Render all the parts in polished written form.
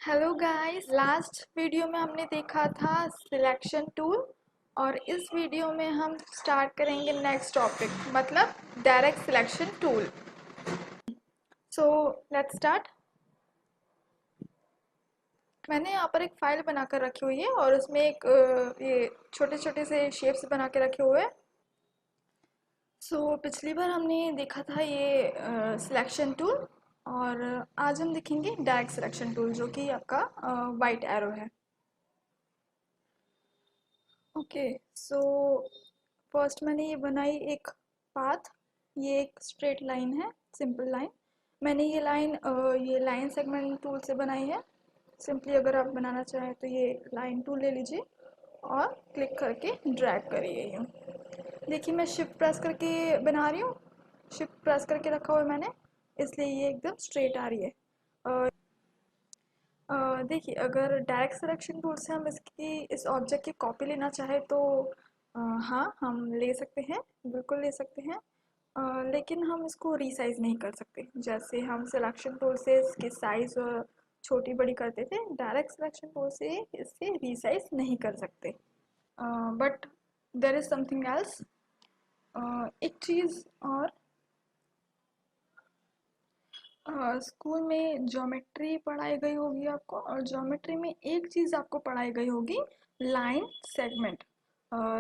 Hello guys, last video में हमने देखा था सिलेक्शन टूल और इस वीडियो में हम स्टार्ट करेंगे नेक्स्ट टॉपिक मतलब direct selection tool. So let's start. मैंने यहाँ पर एक फाइल बनाकर रखी हुई है और उसमें एक ये छोटे छोटे से शेप्स बना के रखे हुए हैं। पिछली बार हमने देखा था ये सिलेक्शन टूल और आज हम देखेंगे डायरेक्ट सिलेक्शन टूल जो कि आपका वाइट एरो है। ओके, सो फर्स्ट मैंने ये बनाई एक पाथ। ये एक स्ट्रेट लाइन है, सिंपल लाइन। मैंने ये लाइन सेगमेंट टूल से बनाई है। सिंपली अगर आप बनाना चाहें तो ये लाइन टूल ले लीजिए और क्लिक करके ड्रैग करिए यूँ। देखिए मैं शिफ्ट प्रेस करके बना रही हूँ। शिफ्ट प्रेस करके रखा हुआ है मैंने, इसलिए ये एकदम स्ट्रेट आ रही है। देखिए अगर डायरेक्ट सिलेक्शन टूल से हम इस ऑब्जेक्ट की कॉपी लेना चाहे तो हाँ हम ले सकते हैं, बिल्कुल ले सकते हैं। लेकिन हम इसको रीसाइज नहीं कर सकते जैसे हम सिलेक्शन टूल से इसकी साइज छोटी बड़ी करते थे। डायरेक्ट सिलेक्शन टूल से इसे रीसाइज नहीं कर सकते। But there is something else. एक चीज़ और, स्कूल में ज्योमेट्री पढ़ाई गई होगी आपको और ज्योमेट्री में एक चीज़ आपको पढ़ाई गई होगी, लाइन सेगमेंट।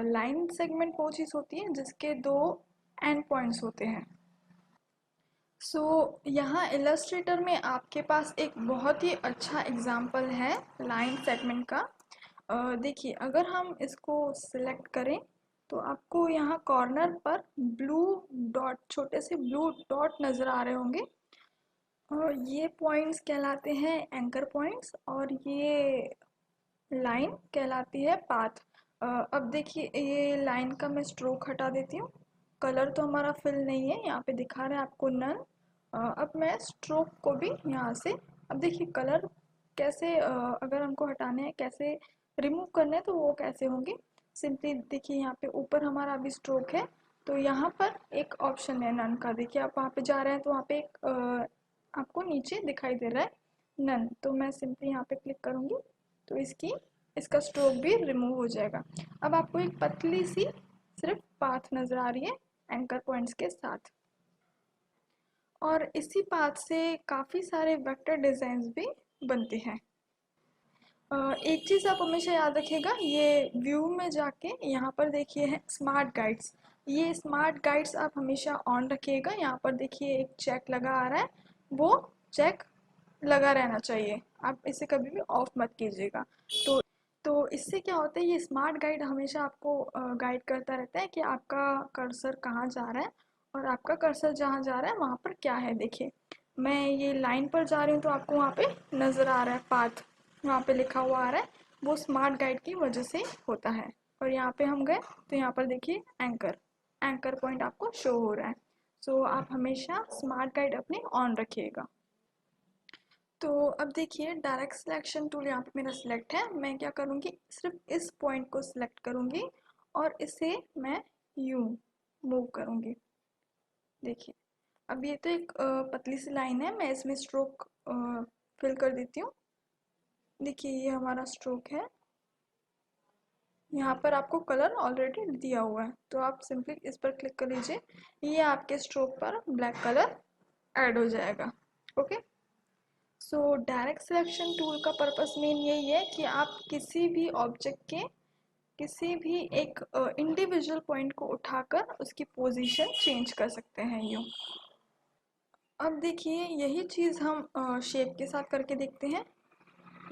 लाइन सेगमेंट वो चीज़ होती है जिसके दो एंड पॉइंट्स होते हैं। यहाँ इलस्ट्रेटर में आपके पास एक बहुत ही अच्छा एग्जाम्पल है लाइन सेगमेंट का। देखिए अगर हम इसको सिलेक्ट करें तो आपको यहाँ कॉर्नर पर ब्लू डॉट, छोटे से ब्लू डॉट नज़र आ रहे होंगे और ये पॉइंट्स कहलाते हैं एंकर पॉइंट्स और ये लाइन कहलाती है पाथ। अब देखिए ये लाइन का मैं स्ट्रोक हटा देती हूँ। कलर तो हमारा फिल नहीं है, यहाँ पे दिखा रहा है आपको नन। अब मैं स्ट्रोक को भी यहाँ से, अब देखिए कलर कैसे अगर हमको हटाने हैं, कैसे रिमूव करने हैं तो वो कैसे होंगे। सिंपली देखिए यहाँ पे ऊपर हमारा अभी स्ट्रोक है तो यहाँ पर एक ऑप्शन है नन का। देखिए आप वहाँ पे जा रहे हैं तो वहाँ पे एक आपको नीचे दिखाई दे रहा है नन, तो मैं सिंपली यहाँ पे क्लिक करूँगी तो इसका स्ट्रोक भी रिमूव हो जाएगा। अब आपको एक पतली सी सिर्फ पाथ नज़र आ रही है एंकर पॉइंट्स के साथ और इसी पाथ से काफ़ी सारे वेक्टर डिज़ाइंस भी बनते हैं। एक चीज़ आप हमेशा याद रखिएगा, ये व्यू में जाके यहाँ पर देखिए है स्मार्ट गाइड्स। ये स्मार्ट गाइड्स आप हमेशा ऑन रखिएगा। यहाँ पर देखिए एक चेक लगा आ रहा है, वो चेक लगा रहना चाहिए, आप इसे कभी भी ऑफ मत कीजिएगा। तो तो इससे क्या होता है, ये स्मार्ट गाइड हमेशा आपको गाइड करता रहता है कि आपका कर्सर कहाँ जा रहा है और आपका कर्सर जहाँ जा रहा है वहाँ पर क्या है। देखिए मैं ये लाइन पर जा रही हूँ तो आपको वहाँ पे नज़र आ रहा है पाथ, वहाँ पे लिखा हुआ आ रहा है, वो स्मार्ट गाइड की वजह से होता है। और यहाँ पे हम गए तो यहाँ पर देखिए एंकर पॉइंट आपको शो हो रहा है। आप हमेशा स्मार्ट गाइड अपने ऑन रखिएगा। तो अब देखिए डायरेक्ट सिलेक्शन टूल यहाँ पे मेरा सिलेक्ट है। मैं क्या करूँगी, सिर्फ इस पॉइंट को सिलेक्ट करूँगी और इसे मैं यूँ मूव करूँगी। देखिए अब ये तो एक पतली सी लाइन है, मैं इसमें स्ट्रोक फिल कर देती हूँ। देखिए ये हमारा स्ट्रोक है, यहाँ पर आपको कलर ऑलरेडी दिया हुआ है तो आप सिंपली इस पर क्लिक कर लीजिए, ये आपके स्ट्रोक पर ब्लैक कलर ऐड हो जाएगा। ओके, डायरेक्ट सिलेक्शन टूल का पर्पस मेन यही है कि आप किसी भी ऑब्जेक्ट के किसी भी एक इंडिविजुअल पॉइंट को उठाकर उसकी पोजीशन चेंज कर सकते हैं यूँ। अब देखिए यही चीज़ हम शेप के साथ करके देखते हैं।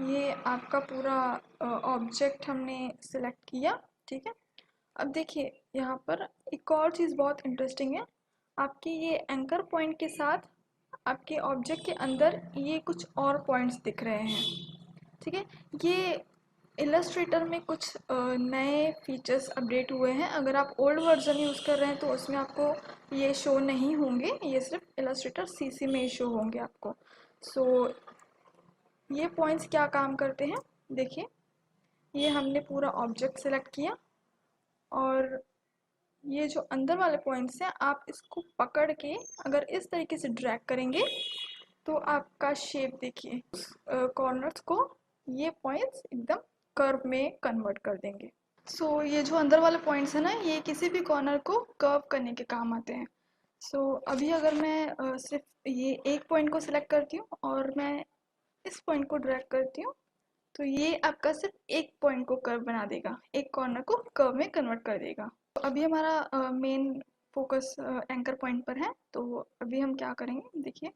ये आपका पूरा ऑब्जेक्ट हमने सिलेक्ट किया, ठीक है। अब देखिए यहाँ पर एक और चीज़ बहुत इंटरेस्टिंग है, आपके ये एंकर पॉइंट के साथ आपके ऑब्जेक्ट के अंदर ये कुछ और पॉइंट्स दिख रहे हैं, ठीक है। ये इलस्ट्रेटर में कुछ नए फीचर्स अपडेट हुए हैं। अगर आप ओल्ड वर्जन यूज़ कर रहे हैं तो उसमें आपको ये शो नहीं होंगे, ये सिर्फ इलस्ट्रेटर सीसी में ही शो होंगे आपको। सो ये पॉइंट्स क्या काम करते हैं, देखिए ये हमने पूरा ऑब्जेक्ट सेलेक्ट किया और ये जो अंदर वाले पॉइंट्स हैं आप इसको पकड़ के अगर इस तरीके से ड्रैग करेंगे तो आपका शेप देखिए, कॉर्नर्स को ये पॉइंट्स एकदम कर्व में कन्वर्ट कर देंगे। सो ये जो अंदर वाले पॉइंट्स है ना, ये किसी भी कॉर्नर को कर्व करने के काम आते हैं। सो अभी अगर मैं सिर्फ ये एक पॉइंट को सिलेक्ट करती हूँ और मैं इस पॉइंट को ड्रैग करती हूँ, तो ये आपका सिर्फ एक पॉइंट को कर्व बना देगा, एक कॉर्नर को कर्व में कन्वर्ट कर देगा। तो अभी हमारा मेन फोकस एंकर पॉइंट पर है, तो अभी हम क्या करेंगे देखिए,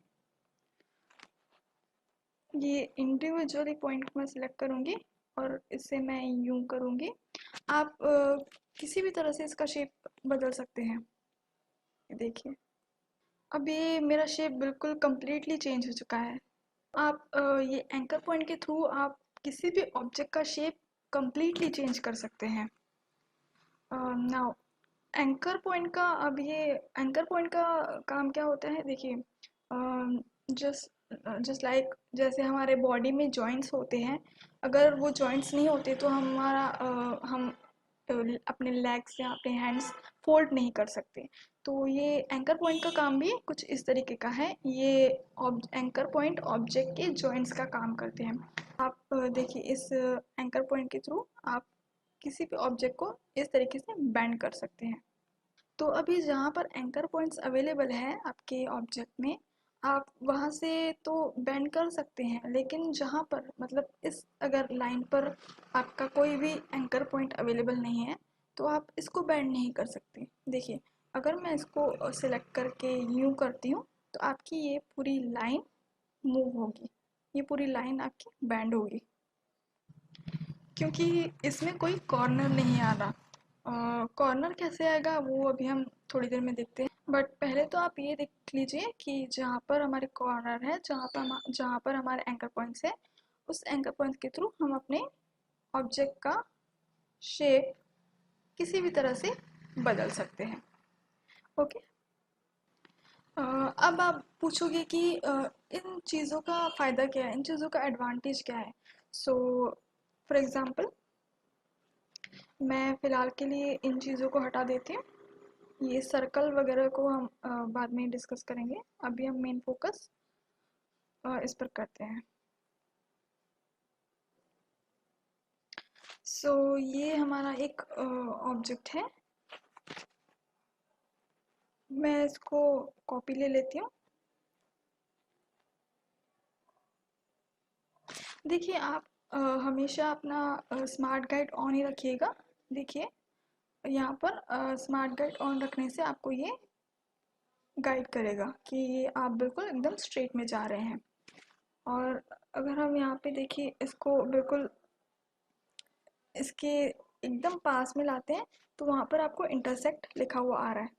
ये इंडिविजुअली पॉइंट को मैं सिलेक्ट करूँगी और इसे मैं यूं करूँगी। आप किसी भी तरह से इसका शेप बदल सकते हैं। देखिए अब ये मेरा शेप बिल्कुल कंप्लीटली चेंज हो चुका है। आप ये एंकर पॉइंट के थ्रू आप किसी भी ऑब्जेक्ट का शेप कंप्लीटली चेंज कर सकते हैं। नाउ एंकर पॉइंट का, अब ये एंकर पॉइंट का काम क्या होता है देखिए, जस्ट जस्ट लाइक जैसे हमारे बॉडी में जॉइंट्स होते हैं, अगर वो जॉइंट्स नहीं होते तो हमारा हम अपने लेग्स या अपने हैंड्स फोल्ड नहीं कर सकते। तो ये एंकर पॉइंट का काम भी कुछ इस तरीके का है। ये एंकर पॉइंट ऑब्जेक्ट के जॉइंट्स का काम करते हैं। आप देखिए इस एंकर पॉइंट के थ्रू आप किसी भी ऑब्जेक्ट को इस तरीके से बेंड कर सकते हैं। तो अभी जहाँ पर एंकर पॉइंट्स अवेलेबल है आपके ऑब्जेक्ट में, आप वहाँ से तो बेंड कर सकते हैं, लेकिन जहाँ पर मतलब इस अगर लाइन पर आपका कोई भी एंकर पॉइंट अवेलेबल नहीं है, तो आप इसको बेंड नहीं कर सकते। देखिए अगर मैं इसको सिलेक्ट करके यूँ करती हूँ, तो आपकी ये पूरी लाइन मूव होगी, ये पूरी लाइन आपकी बेंड होगी, क्योंकि इसमें कोई कॉर्नर नहीं आ रहा। कॉर्नर कैसे आएगा वो अभी हम थोड़ी देर में देखते हैं, बट पहले तो आप ये देख लीजिए कि जहाँ पर हमारे कॉर्नर है, जहाँ पर हमारे एंकर पॉइंट्स है, उस एंकर पॉइंट के थ्रू हम अपने ऑब्जेक्ट का शेप किसी भी तरह से बदल सकते हैं। ओके। अब आप पूछोगे कि इन चीज़ों का फ़ायदा क्या है, इन चीज़ों का एडवांटेज क्या है। सो फॉर एग्ज़ाम्पल मैं फ़िलहाल के लिए इन चीज़ों को हटा देती हूँ, ये सर्कल वगैरह को हम बाद में डिस्कस करेंगे। अभी हम मेन फोकस इस पर करते हैं। सो ये हमारा एक ऑब्जेक्ट है, मैं इसको कॉपी ले लेती हूँ। देखिए आप हमेशा अपना स्मार्ट गाइड ऑन ही रखिएगा। देखिए यहाँ पर स्मार्ट गाइड ऑन रखने से आपको ये गाइड करेगा कि आप बिल्कुल एकदम स्ट्रेट में जा रहे हैं। और अगर हम यहाँ पे देखिए इसको बिल्कुल इसके एकदम पास में लाते हैं, तो वहाँ पर आपको इंटरसेक्ट लिखा हुआ आ रहा है।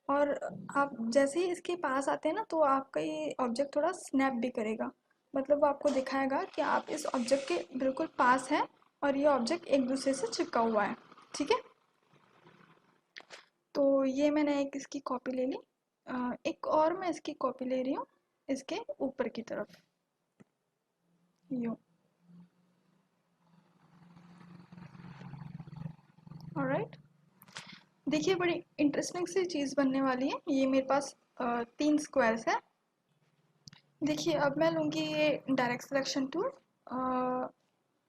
और आप जैसे ही इसके पास आते हैं ना, तो आपका ये ऑब्जेक्ट थोड़ा स्नैप भी करेगा, मतलब वो आपको दिखाएगा कि आप इस ऑब्जेक्ट के बिल्कुल पास हैं और ये ऑब्जेक्ट एक दूसरे से चिपका हुआ है। ठीक है, तो ये मैंने एक इसकी कॉपी ले ली। एक और मैं इसकी कॉपी ले रही हूँ इसके ऊपर की तरफ, यूँ। ऑलराइट, देखिए बड़ी इंटरेस्टिंग सी चीज़ बनने वाली है। ये मेरे पास 3 स्क्वायर्स है। देखिए अब मैं लूँगी ये direct selection tool.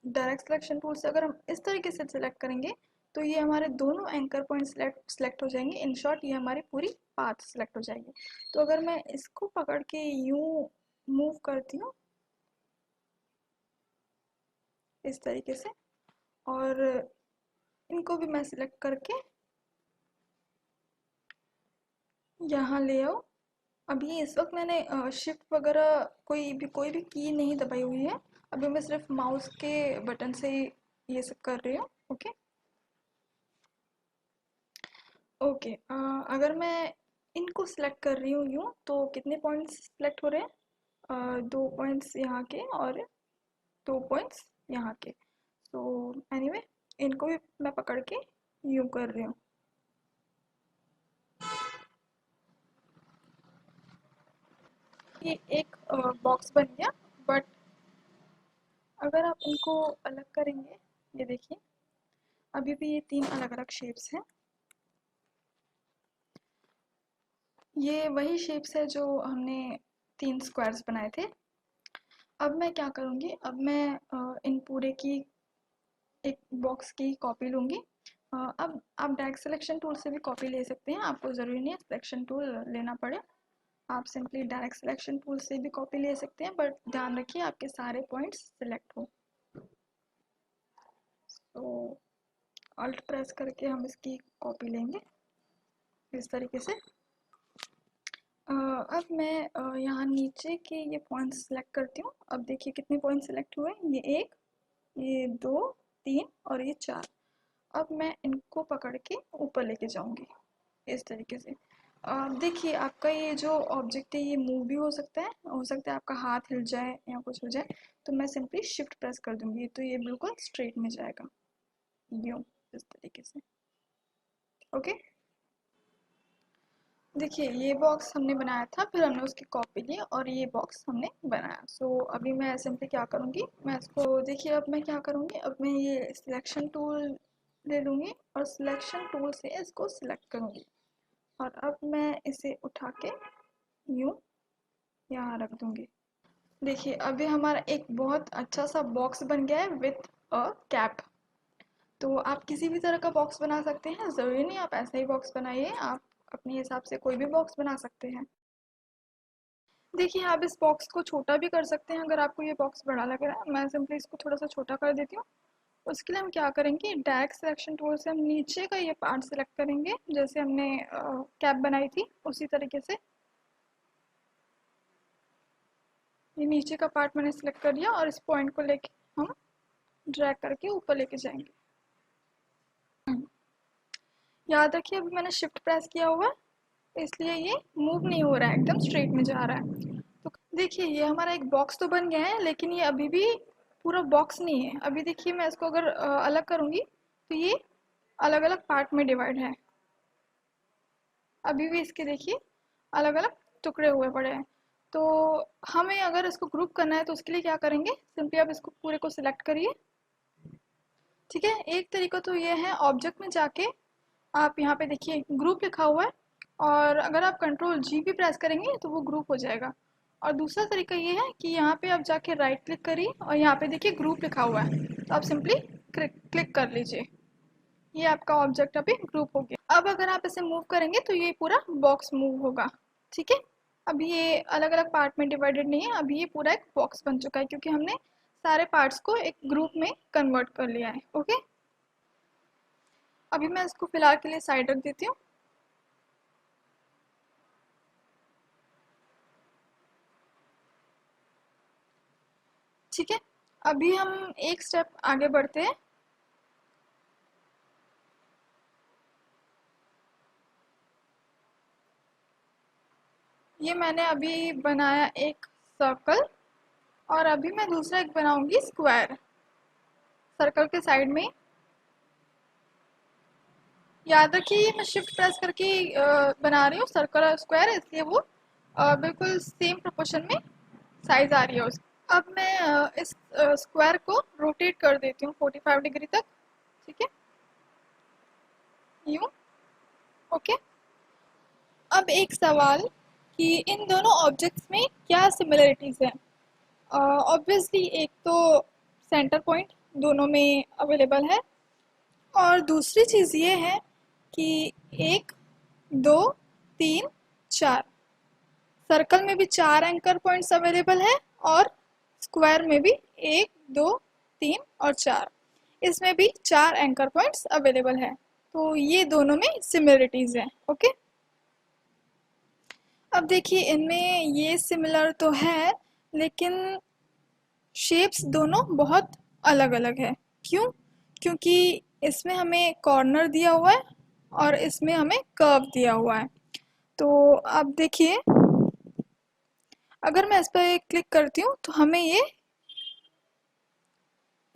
Direct selection tool से अगर हम इस तरीके से सिलेक्ट करेंगे, तो ये हमारे दोनों एंकर पॉइंट सिलेक्ट हो जाएंगे। इन शॉर्ट ये हमारी पूरी पाथ सिलेक्ट हो जाएगी। तो अगर मैं इसको पकड़ के यूँ मूव करती हूँ इस तरीके से, और इनको भी मैं सिलेक्ट करके यहाँ ले आओ। अभी इस वक्त मैंने शिफ्ट वगैरह कोई भी की नहीं दबाई हुई है। अभी मैं सिर्फ माउस के बटन से ही ये सब कर रही हूँ। Okay okay. अगर मैं इनको सिलेक्ट कर रही हूँ यूँ, तो कितने पॉइंट्स सिलेक्ट हो रहे हैं, 2 पॉइंट्स यहाँ के और 2 पॉइंट्स यहाँ के। तो एनीवे इनको भी मैं पकड़ के यूँ कर रही हूँ। ये एक बॉक्स बन गया, बट अगर आप इनको अलग करेंगे, ये देखिए अभी भी ये 3 अलग अलग शेप्स हैं। ये वही शेप्स है जो हमने 3 स्क्वायर्स बनाए थे। अब मैं क्या करूँगी, अब मैं इन पूरे की एक बॉक्स की कॉपी लूँगी। अब आप डायरेक्ट सिलेक्शन टूल से भी कॉपी ले सकते हैं, आपको ज़रूरी नहीं है सिलेक्शन टूल लेना पड़े। आप सिंपली डायरेक्ट सिलेक्शन टूल से भी कॉपी ले सकते हैं, बट ध्यान रखिए आपके सारे पॉइंट्स सिलेक्ट हो। तो अल्ट प्रेस करके हम इसकी कॉपी लेंगे इस तरीके से। अब मैं यहाँ नीचे के ये पॉइंट्स सेलेक्ट करती हूँ। अब देखिए कितने पॉइंट्स सेलेक्ट हुए, ये 1, ये 2, 3 और ये 4। अब मैं इनको पकड़ के ऊपर लेके जाऊंगी इस तरीके से। देखिए आपका ये जो ऑब्जेक्ट है ये मूव भी हो सकता है आपका हाथ हिल जाए या कुछ हो जाए, तो मैं सिंपली शिफ्ट प्रेस कर दूंगी तो ये बिल्कुल स्ट्रेट में जाएगा, यूँ इस तरीके से। ओके, देखिए ये बॉक्स हमने बनाया था, फिर हमने उसकी कॉपी ली और ये बॉक्स हमने बनाया। सो अभी मैं सिंपली क्या करूँगी, मैं इसको देखिए अब मैं क्या करूँगी, अब मैं ये सिलेक्शन टूल ले लूँगी और सिलेक्शन टूल से इसको सिलेक्ट करूँगी और अब मैं इसे उठा के यूँ यहाँ रख दूँगी। देखिए अभी हमारा एक बहुत अच्छा सा बॉक्स बन गया है विथ अ कैप। तो आप किसी भी तरह का बॉक्स बना सकते हैं, ज़रूरी नहीं आप ऐसा ही बॉक्स बनाइए, आप अपने हिसाब से कोई भी बॉक्स बना सकते हैं। देखिए आप इस बॉक्स को छोटा भी कर सकते हैं, अगर आपको ये बॉक्स बड़ा लग रहा है। मैं सिंपली इसको थोड़ा सा छोटा कर देती हूँ। उसके लिए हम क्या करेंगे, डायरेक्ट सिलेक्शन टूल से हम नीचे का ये पार्ट सिलेक्ट करेंगे, जैसे हमने कैप बनाई थी उसी तरीके से। ये नीचे का पार्ट मैंने सिलेक्ट कर लिया और इस पॉइंट को लेके हम ड्रैग करके ऊपर लेके जाएंगे। याद रखिए अभी मैंने शिफ्ट प्रेस किया हुआ है, इसलिए ये मूव नहीं हो रहा है, एकदम स्ट्रेट में जा रहा है। तो देखिए ये हमारा एक बॉक्स तो बन गया है, लेकिन ये अभी भी पूरा बॉक्स नहीं है। अभी देखिए मैं इसको अगर अलग करूँगी तो ये अलग अलग पार्ट में डिवाइड है। अभी भी इसके देखिए अलग अलग टुकड़े हुए पड़े हैं। तो हमें अगर इसको ग्रुप करना है तो उसके लिए क्या करेंगे, सिंपली आप इसको पूरे को सिलेक्ट करिए। ठीक है, एक तरीका तो ये है, ऑब्जेक्ट में जाके आप यहाँ पे देखिए ग्रुप लिखा हुआ है और अगर आप कंट्रोल जी भी प्रेस करेंगे तो वो ग्रुप हो जाएगा। और दूसरा तरीका ये है कि यहाँ पे आप जाके राइट क्लिक करिए और यहाँ पे देखिए ग्रुप लिखा हुआ है, तो आप सिंपली क्लिक कर लीजिए, ये आपका ऑब्जेक्ट अभी ग्रुप हो गया। अब अगर आप इसे मूव करेंगे तो ये पूरा बॉक्स मूव होगा। ठीक है, अभी ये अलग अलग पार्ट में डिवाइडेड नहीं है, अभी ये पूरा एक बॉक्स बन चुका है क्योंकि हमने सारे पार्ट्स को एक ग्रुप में कन्वर्ट कर लिया है। ओके, अभी मैं इसको फिलहाल के लिए साइड रख देती हूँ। ठीक है, अभी हम एक स्टेप आगे बढ़ते हैं। ये मैंने अभी बनाया एक सर्कल और अभी मैं दूसरा एक बनाऊंगी स्क्वायर, सर्कल के साइड में। याद रखिए मैं शिफ्ट प्रेस करके बना रही हूँ सर्कल और स्क्वायर, इसलिए वो बिल्कुल सेम प्रोपोर्शन में साइज आ रही है उसकी। अब मैं इस स्क्वायर को रोटेट कर देती हूँ 45 डिग्री तक। ठीक है, यूँ। ओके, अब एक सवाल कि इन दोनों ऑब्जेक्ट्स में क्या सिमिलरिटीज है। ऑब्वियसली एक तो सेंटर पॉइंट दोनों में अवेलेबल है और दूसरी चीज़ ये है कि 1, 2, 3, 4, सर्कल में भी 4 एंकर पॉइंट्स अवेलेबल है और स्क्वायर में भी 1, 2, 3 और 4, इसमें भी 4 एंकर पॉइंट्स अवेलेबल है। तो ये दोनों में सिमिलरिटीज हैं। ओके, अब देखिए इनमें ये सिमिलर तो है, लेकिन शेप्स दोनों बहुत अलग अलग है। क्यों? क्योंकि इसमें हमें कॉर्नर दिया हुआ है और इसमें हमें कर्व दिया हुआ है। तो अब देखिए अगर मैं इस पर क्लिक करती हूँ तो हमें ये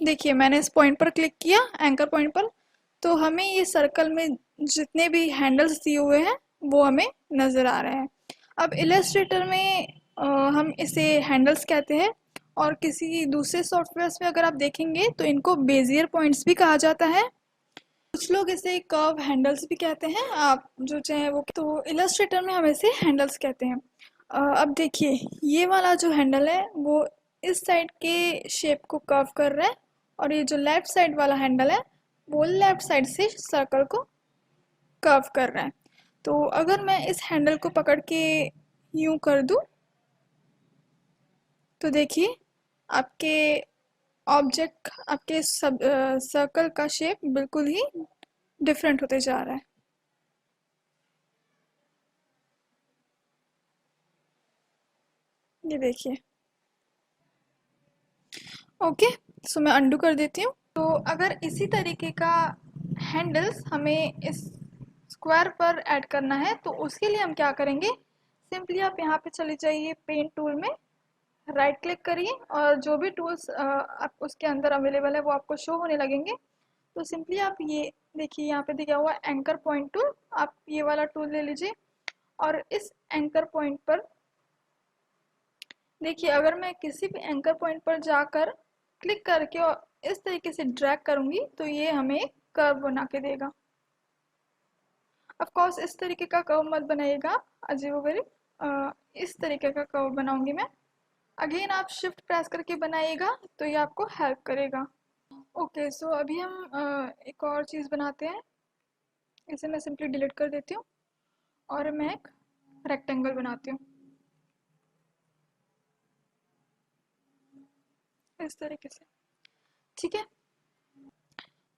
देखिए मैंने इस पॉइंट पर क्लिक किया, एंकर पॉइंट पर, तो हमें ये सर्कल में जितने भी हैंडल्स दिए हुए हैं वो हमें नज़र आ रहे हैं। अब इलस्ट्रेटर में हम इसे हैंडल्स कहते हैं और किसी दूसरे सॉफ्टवेयर में अगर आप देखेंगे तो इनको बेजियर पॉइंट्स भी कहा जाता है। कुछ लोग इसे कर्व हैंडल्स भी कहते हैं, आप जो चाहे वो। तो इलस्ट्रेटर में हम इसे हैंडल्स कहते हैं। अब देखिए, ये वाला जो हैंडल है वो इस साइड के शेप को कर्व कर रहा है, और ये जो लेफ्ट साइड वाला हैंडल है वो लेफ्ट साइड से सर्कल को कर्व कर रहा है। तो अगर मैं इस हैंडल को पकड़ के यूं कर दूं, तो देखिए आपके ऑब्जेक्ट, आपके सब सर्कल का शेप बिल्कुल ही डिफरेंट होते जा रहा है। ये देखिए। ओके, सो मैं अंडू कर देती हूँ। तो अगर इसी तरीके का हैंडल्स हमें इस स्क्वायर पर ऐड करना है तो उसके लिए हम क्या करेंगे, सिंपली आप यहाँ पे चले जाइए पेंट टूल में, राइट क्लिक करिए और जो भी टूल्स आप उसके अंदर अवेलेबल है वो आपको शो होने लगेंगे। तो सिंपली आप ये देखिए, यहाँ पे दिया हुआ एंकर पॉइंट टूल, आप ये वाला टूल ले लीजिए और इस एंकर पॉइंट पर देखिए, अगर मैं किसी भी एंकर पॉइंट पर जाकर क्लिक करके और इस तरीके से ड्रैग करूंगी तो ये हमें एक कर्व बना के देगा। ऑफ कोर्स इस तरीके का कर्व मत बनाइएगा, अजीबोगरीब, इस तरीके का कर्व बनाऊंगी मैं। अगेन आप शिफ्ट प्रेस करके बनाइएगा तो ये आपको हेल्प करेगा। ओके, सो अभी हम एक और चीज़ बनाते हैं। इसे मैं सिंपली डिलीट कर देती हूँ और मैं एक रेक्टेंगल बनाती हूँ इस तरीके से। ठीक है,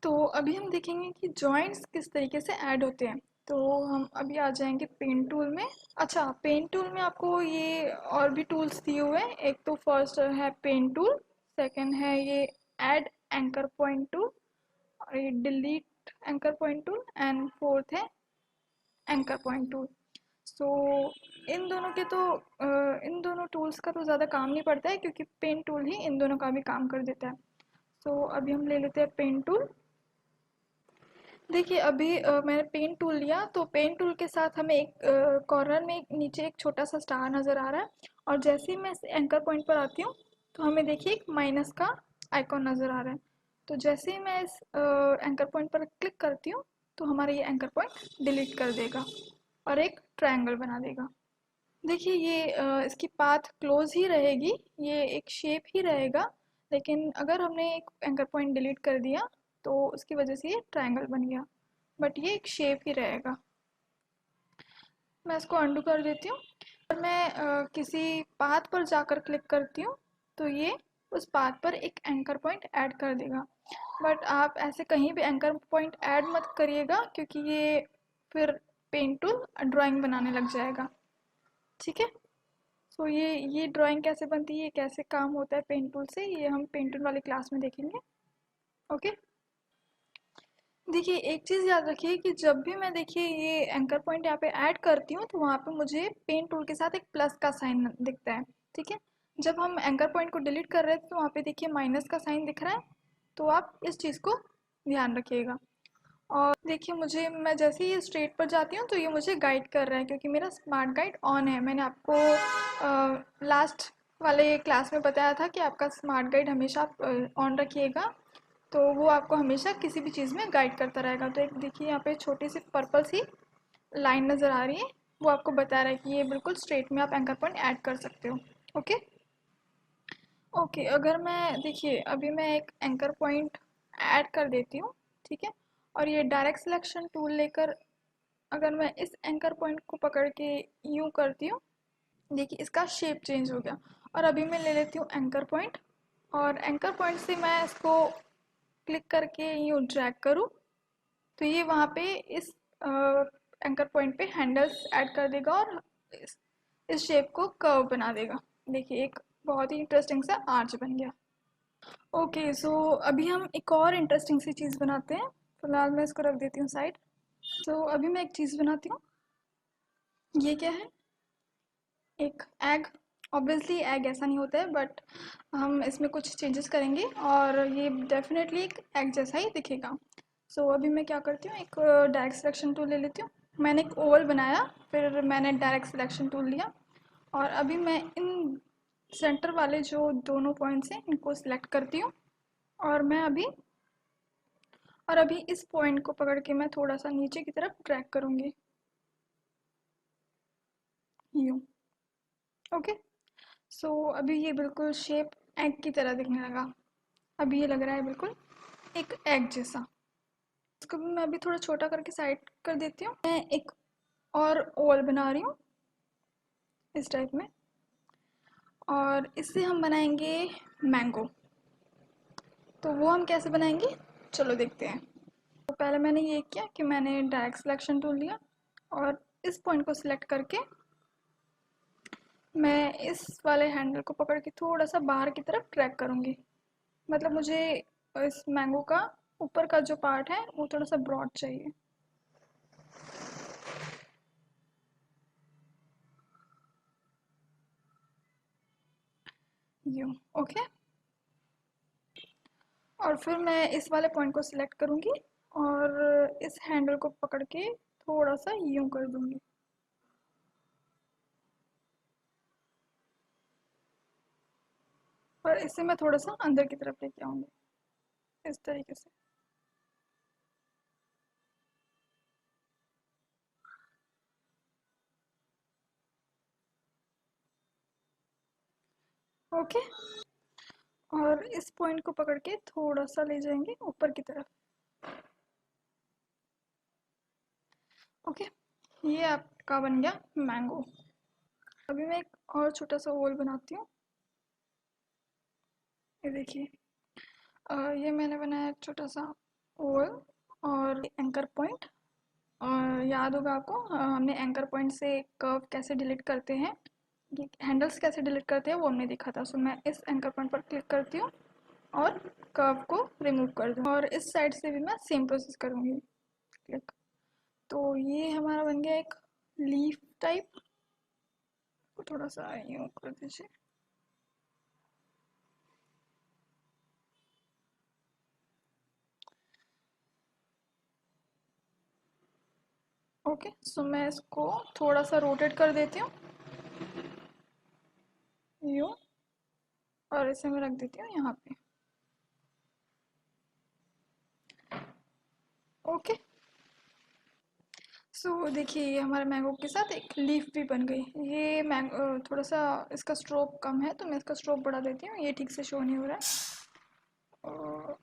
तो अभी हम देखेंगे कि जॉइंट्स किस तरीके से ऐड होते हैं। तो हम अभी आ जाएंगे पेन टूल में। अच्छा, पेन टूल में आपको ये और भी टूल्स दिए हुए हैं। एक तो फर्स्ट है पेन टूल, सेकंड है ये ऐड एंकर पॉइंट टूल, और ये delete anchor point tool, and fourth है एंकर पॉइंट टूल। सो इन दोनों के तो इन दोनों टूल्स का तो ज़्यादा काम नहीं पड़ता है क्योंकि पेन टूल ही इन दोनों का भी काम कर देता है। सो अभी हम ले लेते हैं पेन टूल। देखिए, अभी मैंने पेन टूल लिया तो पेन टूल के साथ हमें एक कॉर्नर में नीचे एक छोटा सा स्टार नज़र आ रहा है, और जैसे ही मैं इस एंकर पॉइंट पर आती हूँ तो हमें देखिए एक माइनस का आइकॉन नज़र आ रहा है। तो जैसे ही मैं इस एंकर पॉइंट पर क्लिक करती हूँ तो हमारा ये एंकर पॉइंट डिलीट कर देगा और एक ट्रायंगल बना देगा। देखिए, ये इसकी पाथ क्लोज ही रहेगी, ये एक शेप ही रहेगा, लेकिन अगर हमने एक एंकर पॉइंट डिलीट कर दिया तो उसकी वजह से ये ट्रायंगल बन गया, बट ये एक शेप ही रहेगा। मैं इसको अंडू कर देती हूँ और मैं किसी पाथ पर जाकर क्लिक करती हूँ तो ये उस पाथ पर एक एंकर पॉइंट ऐड कर देगा। बट आप ऐसे कहीं भी एंकर पॉइंट ऐड मत करिएगा क्योंकि ये फिर पेन टूल ड्राइंग बनाने लग जाएगा। ठीक है, सो ये ड्राइंग कैसे बनती है, कैसे काम होता है पेन टूल से, ये हम पेन टूल वाली क्लास में देखेंगे। ओके, देखिए एक चीज़ याद रखिए कि जब भी मैं देखिए ये एंकर पॉइंट यहाँ पे ऐड करती हूँ तो वहाँ पे मुझे पेन टूल के साथ एक प्लस का साइन दिखता है। ठीक है, जब हम एंकर पॉइंट को डिलीट कर रहे थे तो वहाँ पे देखिए माइनस का साइन दिख रहा है, तो आप इस चीज़ को ध्यान रखिएगा। और देखिए, मुझे मैं जैसे ही स्ट्रेट पर जाती हूँ तो ये मुझे गाइड कर रहा है क्योंकि मेरा स्मार्ट गाइड ऑन है। मैंने आपको लास्ट वाले क्लास में बताया था कि आपका स्मार्ट गाइड हमेशा आप ऑन रखिएगा, तो वो आपको हमेशा किसी भी चीज़ में गाइड करता रहेगा। तो एक देखिए यहाँ पे छोटी सी पर्पल सी लाइन नज़र आ रही है, वो आपको बता रहा है कि ये बिल्कुल स्ट्रेट में आप एंकर पॉइंट ऐड कर सकते हो। ओके, ओके, अगर मैं देखिए अभी मैं एक एंकर पॉइंट ऐड कर देती हूँ। ठीक है, और ये डायरेक्ट सिलेक्शन टूल लेकर अगर मैं इस एंकर पॉइंट को पकड़ के यूं करती हूँ, देखिए इसका शेप चेंज हो गया। और अभी मैं ले लेती हूँ एंकर पॉइंट, और एंकर पॉइंट से मैं इसको क्लिक करके यूं ड्रैग करूँ तो ये वहाँ पे इस एंकर पॉइंट पे हैंडल्स ऐड कर देगा और इस शेप को कर्व बना देगा। देखिए एक बहुत ही इंटरेस्टिंग सा आर्च बन गया। ओके, सो अभी हम एक और इंटरेस्टिंग सी चीज़ बनाते हैं। फिलहाल मैं इसको रख देती हूँ साइड। तो अभी मैं एक चीज़ बनाती हूँ। ये क्या है, एक एग। ऑब्वियसली एग ऐसा नहीं होता है, बट हम इसमें कुछ चेंजेस करेंगे और ये डेफिनेटली एक एग जैसा ही दिखेगा। सो अभी मैं क्या करती हूँ, एक डायरेक्ट सिलेक्शन टूल ले लेती हूँ। मैंने एक ओवल बनाया, फिर मैंने डायरेक्ट सिलेक्शन टूल लिया, और अभी मैं इन सेंटर वाले जो दोनों पॉइंट्स हैं इनको सिलेक्ट करती हूँ, और मैं अभी इस पॉइंट को पकड़ के मैं थोड़ा सा नीचे की तरफ ड्रैग करूँगी यूँ। ओके। सो अभी ये बिल्कुल शेप एग की तरह दिखने लगा। अभी ये लग रहा है बिल्कुल एक एग जैसा। इसको भी मैं अभी थोड़ा छोटा करके साइड कर देती हूँ। मैं एक और ओवल बना रही हूँ इस टाइप में, और इससे हम बनाएंगे मैंगो। तो वो हम कैसे बनाएंगे, चलो देखते हैं। तो पहले मैंने ये किया कि मैंने डायरेक्ट सिलेक्शन टूल लिया और इस पॉइंट को सिलेक्ट करके मैं इस वाले हैंडल को पकड़ के थोड़ा सा बाहर की तरफ ट्रैक करूँगी। मतलब मुझे इस मैंगो का ऊपर का जो पार्ट है वो थोड़ा सा ब्रॉड चाहिए। यूँ, ओके। और फिर मैं इस वाले पॉइंट को सिलेक्ट करूँगी और इस हैंडल को पकड़ के थोड़ा सा यूँ कर दूँगी। और इसे मैं थोड़ा सा अंदर की तरफ लेके आऊँगी इस तरीके से। ओके। और इस पॉइंट को पकड़ के थोड़ा सा ले जाएंगे ऊपर की तरफ। ओके, ये आपका बन गया मैंगो। अभी मैं एक और छोटा सा ओवल बनाती हूँ। ये देखिए, ये मैंने बनाया एक छोटा सा ओवल और एंकर पॉइंट। और याद होगा आपको, हमने एंकर पॉइंट से कर्व कैसे डिलीट करते हैं, ये हैंडल्स कैसे डिलीट करते हैं वो हमने देखा था। सो मैं इस एंकर पॉइंट पर क्लिक करती हूँ और कर्व को रिमूव कर दूँ, और इस साइड से भी मैं सेम प्रोसेस करूँगी, क्लिक। तो ये हमारा बन गया एक लीफ टाइप। को थोड़ा सा यूँ कर दीजिए। ओके, सो मैं इसको थोड़ा सा रोटेट कर देती हूँ यूँ, और इसे मैं रख देती हूँ यहाँ पे। ओके। सो देखिए, ये हमारे मैंगो के साथ एक लीफ भी बन गई। ये मैंगो थोड़ा सा इसका स्ट्रोक कम है, तो मैं इसका स्ट्रोक बढ़ा देती हूँ, ये ठीक से शो नहीं हो रहा है। और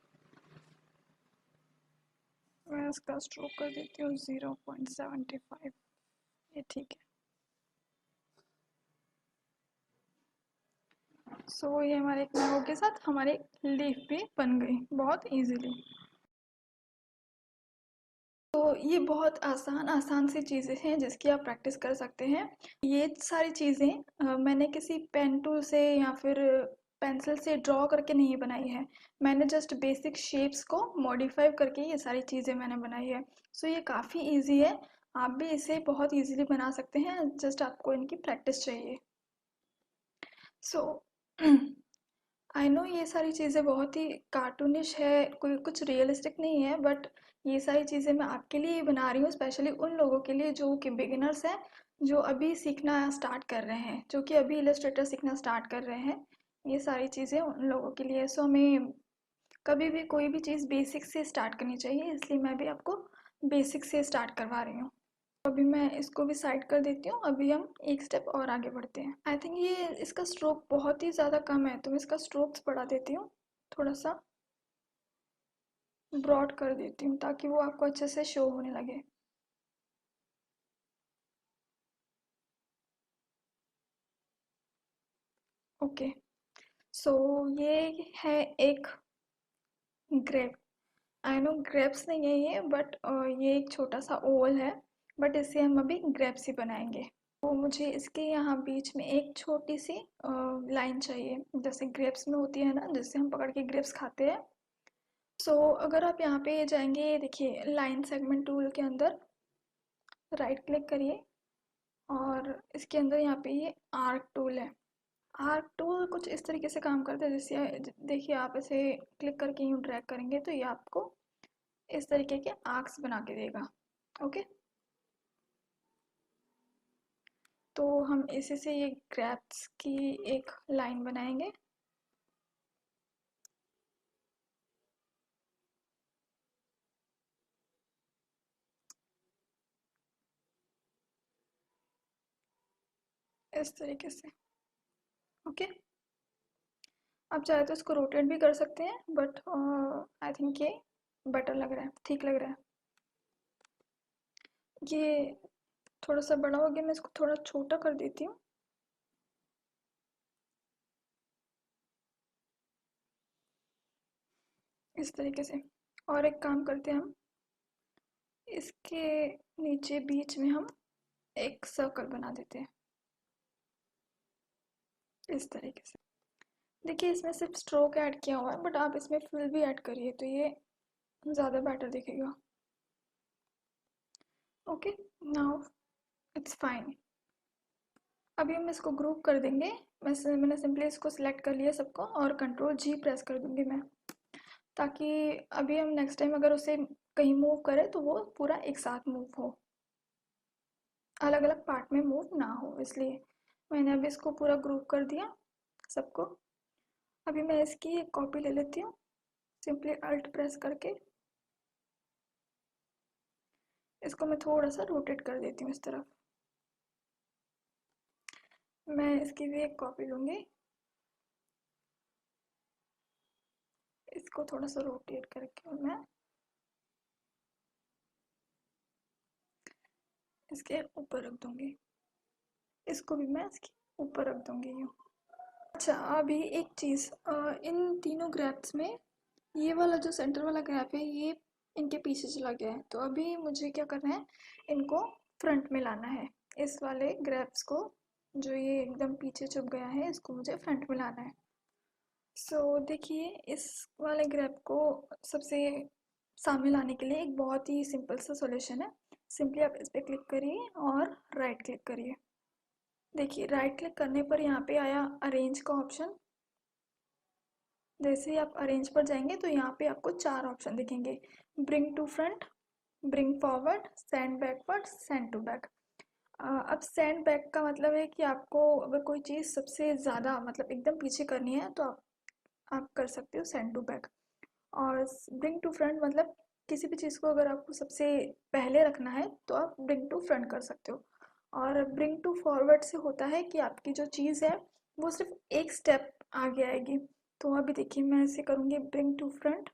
मैं इसका स्ट्रोक कर देती हूँ 0.75। ये ठीक है। सो ये हमारे एक मैंगो के साथ हमारे लीफ भी बन गई बहुत इजीली। तो ये बहुत आसान आसान सी चीज़ें हैं जिसकी आप प्रैक्टिस कर सकते हैं। ये सारी चीज़ें मैंने किसी पेन टूल से या फिर पेंसिल से ड्रॉ करके नहीं बनाई है। मैंने जस्ट बेसिक शेप्स को मॉडिफाई करके ये सारी चीज़ें मैंने बनाई है। सो ये काफ़ी इजी है, आप भी इसे बहुत इजीली बना सकते हैं, जस्ट आपको इनकी प्रैक्टिस चाहिए। सो आई नो ये सारी चीज़ें बहुत ही कार्टूनिश है, कोई कुछ रियलिस्टिक नहीं है, बट ये सारी चीज़ें मैं आपके लिए ही बना रही हूँ, स्पेशली उन लोगों के लिए जो कि बिगिनर्स हैं, जो अभी सीखना स्टार्ट कर रहे हैं, जो कि अभी इलस्ट्रेटर सीखना स्टार्ट कर रहे हैं। ये सारी चीज़ें उन लोगों के लिए। सो हमें कभी भी कोई भी चीज़ बेसिक से स्टार्ट करनी चाहिए, इसलिए मैं भी आपको बेसिक से स्टार्ट करवा रही हूँ। अभी मैं इसको भी साइड कर देती हूँ, अभी हम एक स्टेप और आगे बढ़ते हैं। आई थिंक ये इसका स्ट्रोक बहुत ही ज़्यादा कम है, तो मैं इसका स्ट्रोक्स बढ़ा देती हूँ, थोड़ा सा ब्रॉड कर देती हूँ ताकि वो आपको अच्छे से शो होने लगे। ओके। सो ये है एक ग्रेप। आई नो ग्रेप्स नहीं है ये, बट ये एक छोटा सा ओवल है, बट इसे हम अभी ग्रेप्स ही बनाएंगे। तो मुझे इसके यहाँ बीच में एक छोटी सी लाइन चाहिए, जैसे ग्रेप्स में होती है ना, जिससे हम पकड़ के ग्रेप्स खाते हैं। सो अगर आप यहाँ पे जाएंगे, देखिए लाइन सेगमेंट टूल के अंदर राइट क्लिक करिए, और इसके अंदर यहाँ पे ये आर्क टूल है। आर्क टूल कुछ इस तरीके से काम करता है, जैसे देखिए आप इसे क्लिक करके यूँ ड्रैग करेंगे तो ये आपको इस तरीके के आर्क्स बना के देगा। ओके, तो हम इसी से ये ग्रैप्स की एक लाइन बनाएंगे। इस तरीके से। ओके। आप चाहे तो इसको रोटेट भी कर सकते हैं, बट आई थिंक ये बेटर लग रहा है, ठीक लग रहा है। ये थोड़ा सा बड़ा हो गया, मैं इसको थोड़ा छोटा कर देती हूँ, इस तरीके से। और एक काम करते हैं हम, इसके नीचे बीच में हम एक सर्कल बना देते हैं, इस तरीके से। देखिए इसमें सिर्फ स्ट्रोक ऐड किया हुआ है, बट आप इसमें फिल भी ऐड करिए तो ये ज़्यादा बेटर दिखेगा। Okay, now it's fine. अभी हम इसको ग्रुप कर देंगे। मैंने सिंपली इसको सिलेक्ट कर लिया सबको, और कंट्रोल जी प्रेस कर दूंगी मैं, ताकि अभी हम नेक्स्ट टाइम अगर उसे कहीं मूव करें तो वो पूरा एक साथ मूव हो, अलग अलग पार्ट में मूव ना हो, इसलिए मैंने अभी इसको पूरा ग्रुप कर दिया सबको। अभी मैं इसकी एक कॉपी ले लेती हूँ, सिंपली अल्ट प्रेस करके इसको मैं थोड़ा सा रोटेट कर देती हूँ इस तरफ। मैं इसकी भी एक कॉपी लूँगी, इसको थोड़ा सा रोटेट करके मैं इसके ऊपर रख दूँगी, इसको भी मैं इसके ऊपर रख दूँगी यूँ। अच्छा, अभी एक चीज़, इन तीनों ग्रैप्स में ये वाला जो सेंटर वाला ग्रैप है ये इनके पीछे चला गया है, तो अभी मुझे क्या करना है, इनको फ्रंट में लाना है। इस वाले ग्रैप्स को, जो ये एकदम पीछे छुप गया है, इसको मुझे फ्रंट में लाना है। देखिए इस वाले ग्रैप को सबसे सामने लाने के लिए एक बहुत ही सिंपल सा सॉल्यूशन है। सिंपली आप इस पर क्लिक करिए और राइट क्लिक करिए। देखिए राइट क्लिक करने पर यहाँ पे आया अरेंज का ऑप्शन। जैसे ही आप अरेंज पर जाएंगे तो यहाँ पे आपको 4 ऑप्शन दिखेंगे: bring to front, bring forward, send backward, send to back. अब सेंड बैक का मतलब है कि आपको अगर कोई चीज़ सबसे ज़्यादा मतलब एकदम पीछे करनी है तो आप कर सकते हो सेंड टू बैक। और ब्रिंग टू फ्रंट मतलब किसी भी चीज़ को अगर आपको सबसे पहले रखना है तो आप ब्रिंग टू फ्रंट कर सकते हो। और ब्रिंग टू फॉरवर्ड से होता है कि आपकी जो चीज़ है वो सिर्फ एक स्टेप आगे आएगी। तो अभी देखिए मैं ऐसे करूँगी ब्रिंग टू फ्रंट,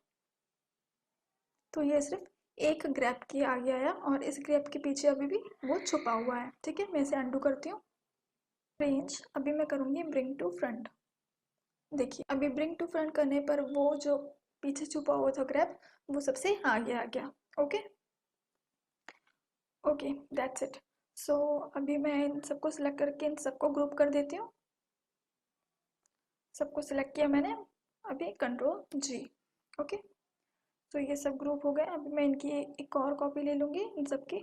तो ये सिर्फ एक ग्रैप के आगे आया और इस ग्रैप के पीछे अभी भी वो छुपा हुआ है। ठीक है, मैं इसे अंडू करती हूँ। रेंज, अभी मैं करूँगी ब्रिंग टू फ्रंट। देखिए अभी ब्रिंग टू फ्रंट करने पर वो जो पीछे छुपा हुआ था ग्रैप वो सबसे आगे आ गया। Okay, okay, that's it. So अभी मैं इन सबको सिलेक्ट करके इन सबको ग्रुप कर देती हूँ। सबको सिलेक्ट किया मैंने, अभी कंट्रोल जी। ओके, तो ये सब ग्रुप हो गए। अभी मैं इनकी एक और कॉपी ले लूँगी इन सबकी।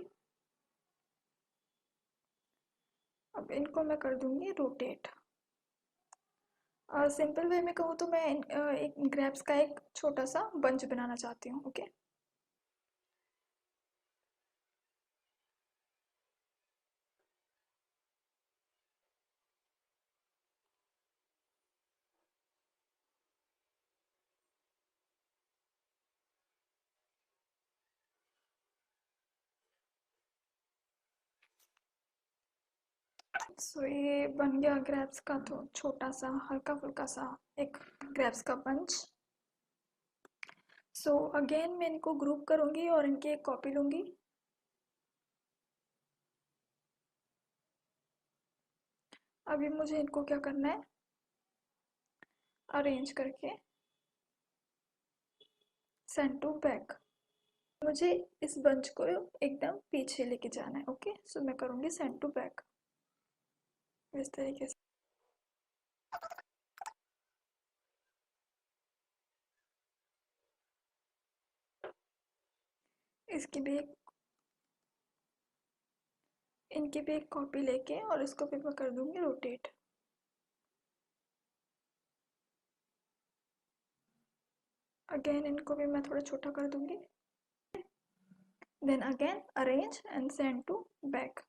अब इनको मैं कर दूँगी रोटेट। सिंपल वे में कहूँ तो मैं एक ग्रैप्स का एक छोटा सा बंच बनाना चाहती हूँ। ओके, सो ये बन गया ग्रैप्स का तो छोटा सा हल्का फुल्का सा एक ग्रैप्स का बंच। सो अगेन मैं इनको ग्रुप करूँगी और इनकी एक कॉपी लूँगी। अभी मुझे इनको क्या करना है, अरेंज करके सेंड टू बैक। मुझे इस बंच को एकदम पीछे लेके जाना है। ओके, सो मैं करूँगी सेंड टू बैक इस तरीके से। इसकी भी एक इनकी भी एक कॉपी लेके और इसको भी मैं कर दूँगी रोटेट। अगेन इनको भी मैं थोड़ा छोटा कर दूँगी, then again arrange and send to back.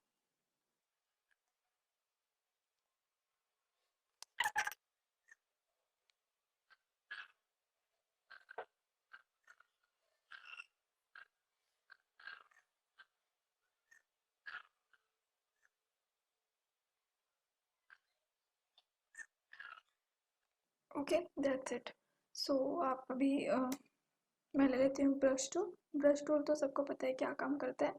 Okay, that's it. So आप अभी मैं ले लेती हूँ ब्रश टूल। ब्रश टूल तो सबको पता है क्या काम करता है।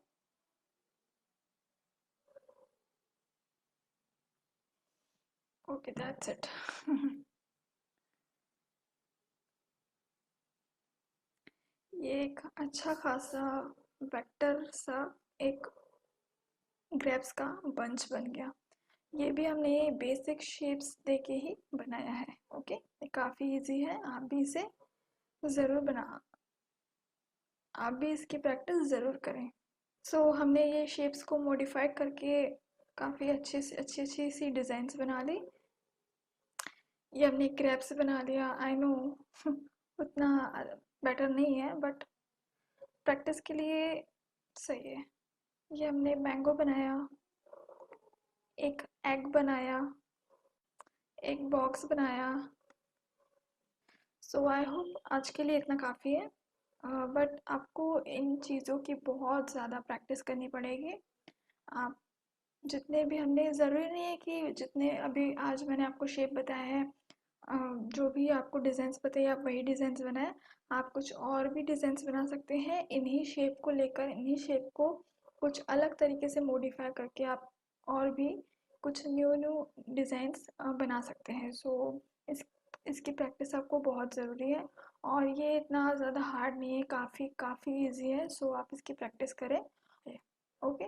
Okay, that's it. ये एक अच्छा खासा वेक्टर सा एक ग्रेप्स का बंच बन गया। ये भी हमने बेसिक शेप्स देके ही बनाया है। ओके, ये काफ़ी इजी है, ज़रूर बना आप भी इसकी प्रैक्टिस ज़रूर करें। हमने ये शेप्स को मॉडिफाइड करके काफ़ी अच्छी अच्छी सी डिज़ाइंस बना ली। ये हमने क्रैप्स बना लिया, आई नो। उतना बेटर नहीं है बट प्रैक्टिस के लिए सही है। ये हमने मैंगो बनाया, एक एग बनाया, एक बॉक्स बनाया। आई होप आज के लिए इतना काफ़ी है। बट आपको इन चीज़ों की बहुत ज़्यादा प्रैक्टिस करनी पड़ेगी। आप जितने भी हमने, ज़रूरी नहीं है कि जितने अभी आज मैंने आपको शेप बताया है, जो भी आपको डिज़ाइंस बताइए आप वही डिज़ाइंस बनाएं। आप कुछ और भी डिज़ाइंस बना सकते हैं इन्हीं शेप को लेकर, इन्हीं शेप को कुछ अलग तरीके से मॉडिफाई करके आप और भी कुछ न्यू न्यू डिज़ाइंस बना सकते हैं। इस इसकी प्रैक्टिस आपको बहुत ज़रूरी है और ये इतना ज़्यादा हार्ड नहीं है, काफ़ी काफ़ी इजी है। आप इसकी प्रैक्टिस करें। ओके,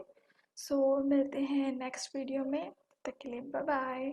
मिलते हैं नेक्स्ट वीडियो में। तब तक के लिए बाय बाय।